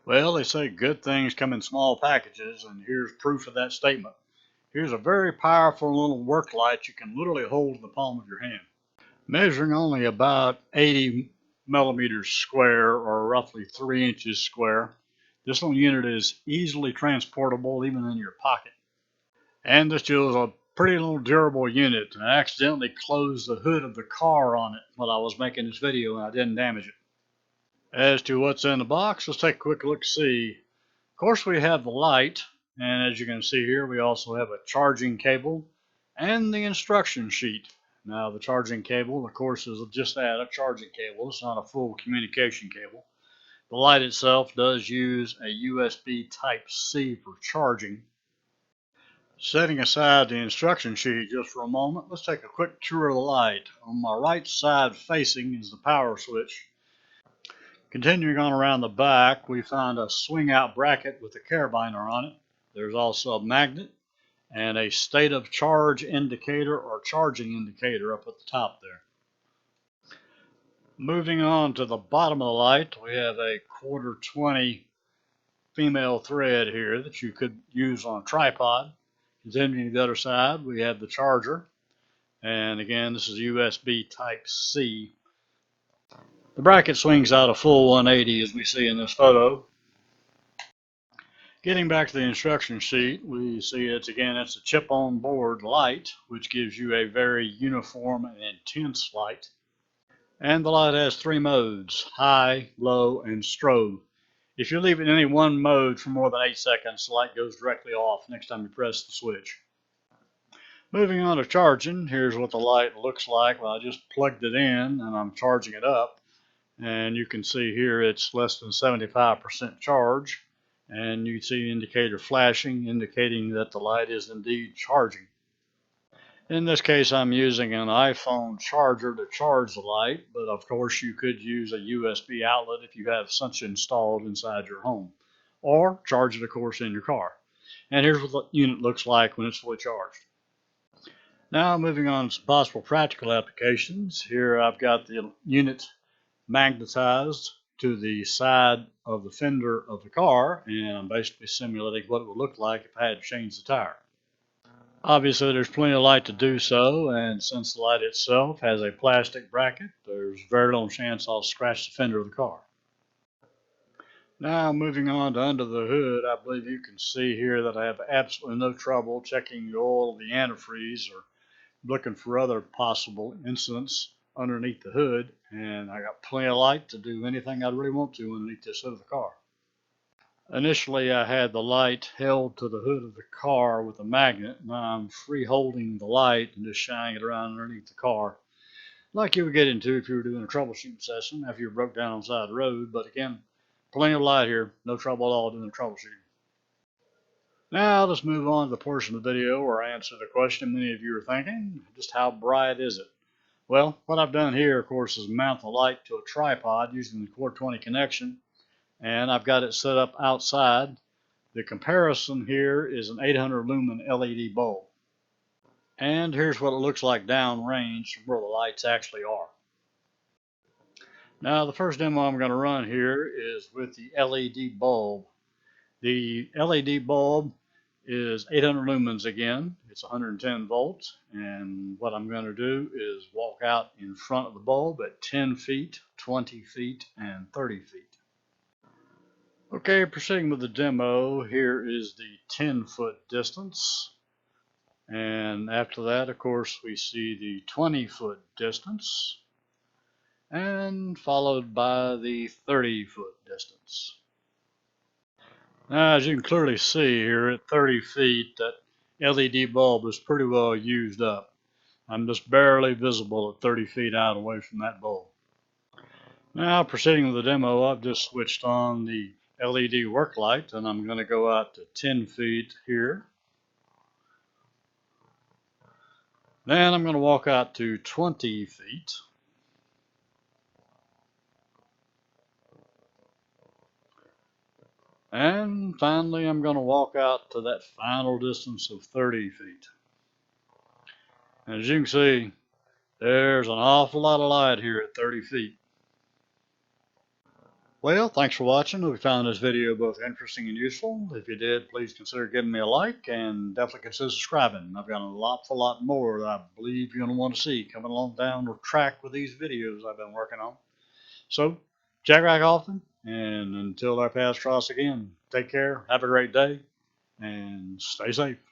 Well, they say good things come in small packages, and here's proof of that statement. Here's a very powerful little work light you can literally hold in the palm of your hand. Measuring only about 80 millimeters square, or roughly 3 inches square, this little unit is easily transportable even in your pocket. And this is a pretty little durable unit. I accidentally closed the hood of the car on it while I was making this video, and I didn't damage it. As to what's in the box, let's take a quick look see. Of course, we have the light, and as you can see here, we also have a charging cable and the instruction sheet. Now, the charging cable, of course, is just that, a charging cable. It's not a full communication cable. The light itself does use a USB Type-C for charging. Setting aside the instruction sheet just for a moment, let's take a quick tour of the light. On my right side facing is the power switch. Continuing on around the back, we find a swing out bracket with a carabiner on it. There's also a magnet and a state of charge indicator or charging indicator up at the top there. Moving on to the bottom of the light, we have a 1/4 female thread here that you could use on a tripod. Continuing to the other side, we have the charger. And again, this is USB Type-C. The bracket swings out a full 180 as we see in this photo. Getting back to the instruction sheet, we see it's a chip on board light, which gives you a very uniform and intense light. And the light has 3 modes: high, low, and strobe. If you leave it in any one mode for more than 8 seconds, the light goes directly off next time you press the switch. Moving on to charging, here's what the light looks like. Well, I just plugged it in and I'm charging it up. And you can see here it's less than 75% charge. And you can see the indicator flashing, indicating that the light is indeed charging. In this case, I'm using an iPhone charger to charge the light, but of course you could use a USB outlet if you have such installed inside your home, or charge it, of course, in your car. And here's what the unit looks like when it's fully charged. Now, moving on to some possible practical applications. Here I've got the unit magnetized to the side of the fender of the car, and I'm basically simulating what it would look like if I had to change the tire. Obviously, there's plenty of light to do so, and since the light itself has a plastic bracket, there's very little chance I'll scratch the fender of the car. Now, moving on to under the hood, I believe you can see here that I have absolutely no trouble checking the oil of the antifreeze or looking for other possible incidents underneath the hood, and I got plenty of light to do anything I really want to underneath this hood of the car. Initially, I had the light held to the hood of the car with a magnet. Now I'm free holding the light and just shining it around underneath the car, like you would get into if you were doing a troubleshooting session after you broke down on the side of the road. But again, plenty of light here, no trouble at all doing the troubleshooting. Now let's move on to the portion of the video where I answer the question many of you are thinking: just how bright is it? Well, what I've done here, of course, is mount the light to a tripod using the 420 connection, and I've got it set up outside. The comparison here is an 800 lumen LED bulb. And here's what it looks like downrange from where the lights actually are. Now, the first demo I'm going to run here is with the LED bulb. The LED bulb is 800 lumens again. It's 110 volts. And what I'm going to do is walk out in front of the bulb at 10 feet, 20 feet, and 30 feet. Okay, proceeding with the demo, here is the 10-foot distance. And after that, of course, we see the 20-foot distance, and followed by the 30-foot distance. Now, as you can clearly see here at 30 feet, that LED bulb is pretty well used up. I'm just barely visible at 30 feet out away from that bulb. Now, proceeding with the demo, I've just switched on the LED work light, and I'm going to go out to 10 feet here. Then I'm going to walk out to 20 feet. And finally, I'm going to walk out to that final distance of 30 feet. And as you can see, there's an awful lot of light here at 30 feet. Well, thanks for watching. If you found this video both interesting and useful, if you did, please consider giving me a like and definitely consider subscribing. I've got a lot more that I believe you're going to want to see coming along down the track with these videos I've been working on. So, check back often, and until our paths cross again, take care, have a great day, and stay safe.